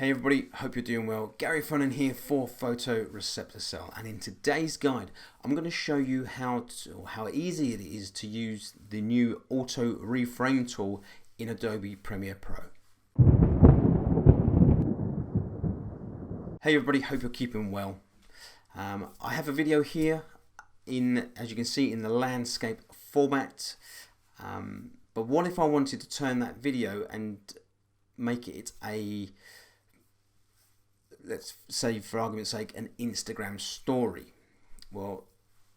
Hey everybody, hope you're doing well. Gary Fronin here for PHOTORECEPTORCELL, and in today's guide I'm going to show you how easy it is to use the new Auto Reframe tool in Adobe Premiere Pro. Hey everybody, hope you're keeping well. I have a video here as you can see, in the landscape format, but what if I wanted to turn that video and make it a, let's say for argument's sake, an Instagram story? Well,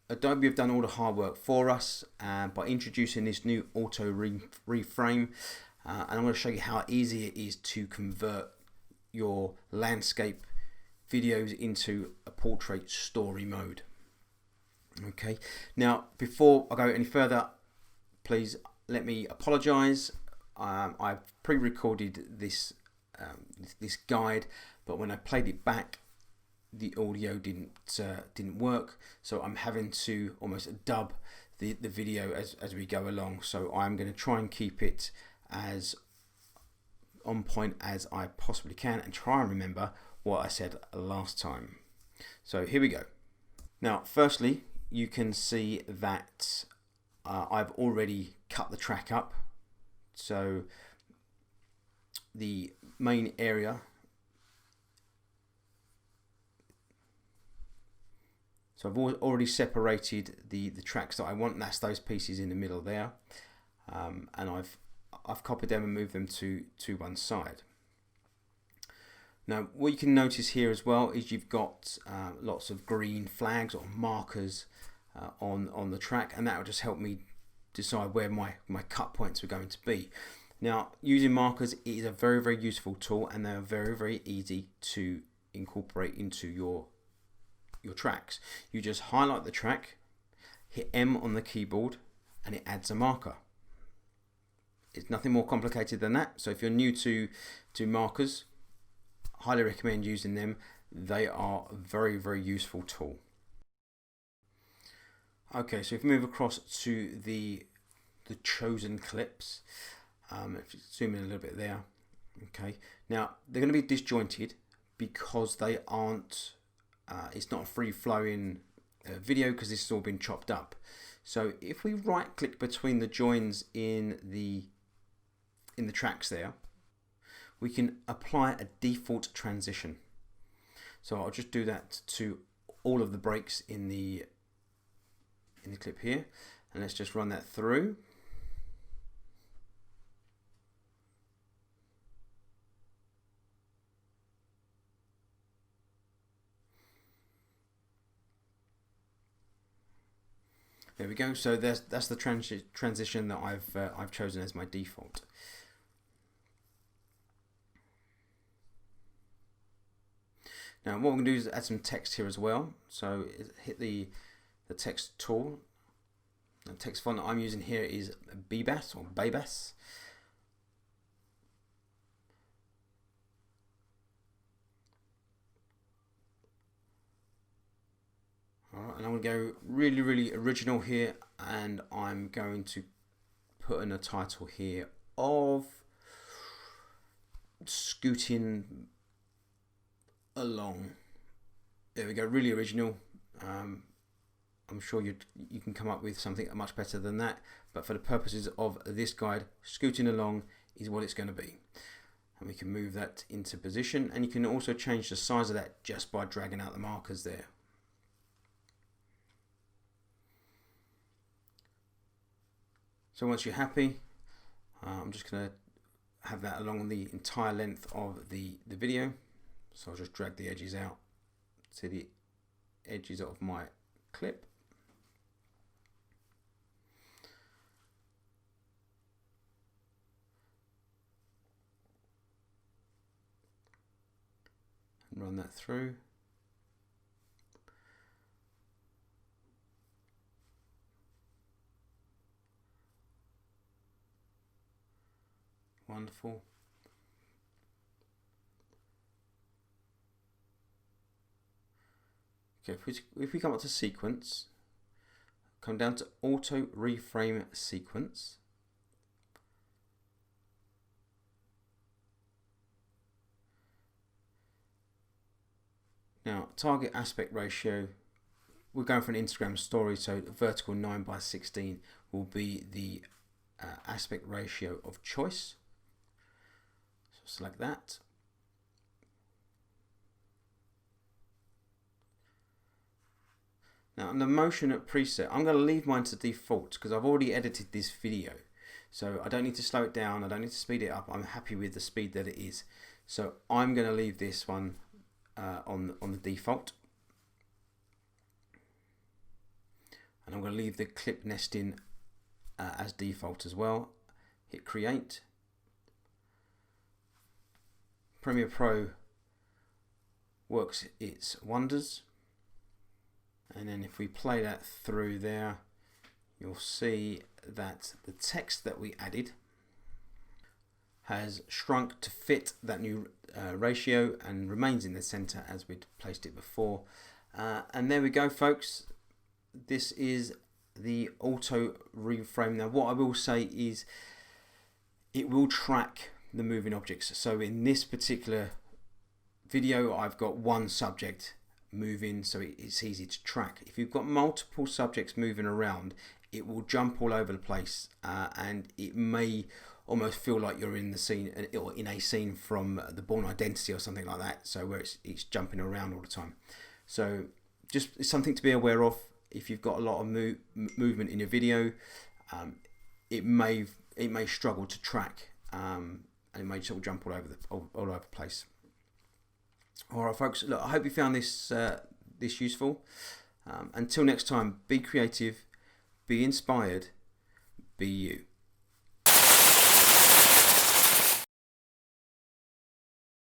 Adobe have done all the hard work for us by introducing this new auto reframe, and I'm going to show you how easy it is to convert your landscape videos into a portrait story mode. Okay, now before I go any further, please let me apologize. I've pre-recorded this this guide, but when I played it back, the audio didn't work, so I'm having to almost dub the video as we go along. So I'm going to try and keep it as on point as I possibly can and try and remember what I said last time. So here we go. Now firstly, you can see that I've already cut the track up. So the main area, so I've already separated the tracks that I want. That's those pieces in the middle there, and I've copied them and moved them to one side. Now what you can notice here as well is you've got lots of green flags or markers on the track, and that will just help me decide where my cut points are going to be. Now using markers is a very useful tool, and they are very easy to incorporate into your tracks. You just highlight the track, hit M on the keyboard, and it adds a marker. It's nothing more complicated than that. So if you're new to markers, highly recommend using them. They are a very useful tool. Okay, so if we move across to the chosen clips, if you zoom in a little bit there, okay, now they're going to be disjointed because they aren't, it's not a free-flowing video because this has all been chopped up. So if we right-click between the joins in the tracks there, we can apply a default transition. So I'll just do that to all of the breaks in the clip here, and let's just run that through. There we go. So that's the transition that I've chosen as my default. Now what we're going to do is add some text here as well. So hit the text tool. The text font that I'm using here is Bebas or Bebas. Alright, and I'm going to go really original here, and I'm going to put in a title here of Scooting Along. There we go, really original. I'm sure you can come up with something much better than that, but for the purposes of this guide, Scooting Along is what it's going to be. And we can move that into position, and you can also change the size of that just by dragging out the markers there. So once you're happy, I'm just going to have that along the entire length of the video. So I'll just drag the edges out to the edges of my clip. And run that through. Wonderful. Okay, if we come up to sequence, come down to Auto Reframe Sequence, Now, target aspect ratio, we're going for an Instagram story, so vertical 9:16 will be the aspect ratio of choice. So select that. Now, on the motion preset, I'm going to leave mine to default because I've already edited this video. So I don't need to slow it down, I don't need to speed it up, I'm happy with the speed that it is. So I'm going to leave this one on the default. And I'm going to leave the clip nesting as default as well. Hit create. Premiere Pro works its wonders. And then if we play that through there, you'll see that the text that we added has shrunk to fit that new ratio and remains in the center as we'd placed it before. And there we go, folks. This is the auto reframe. Now, what I will say is it will track the moving objects. So in this particular video, I've got one subject moving, so it's easy to track. If you've got multiple subjects moving around, it will jump all over the place, and it may almost feel like you're in the scene, or in a scene from The Bourne Identity or something like that. So where it's jumping around all the time. So just something to be aware of. If you've got a lot of movement in your video, it may struggle to track, and it may sort of jump all over the place. All right, folks. Look, I hope you found this useful. Until next time, be creative, be inspired, be you.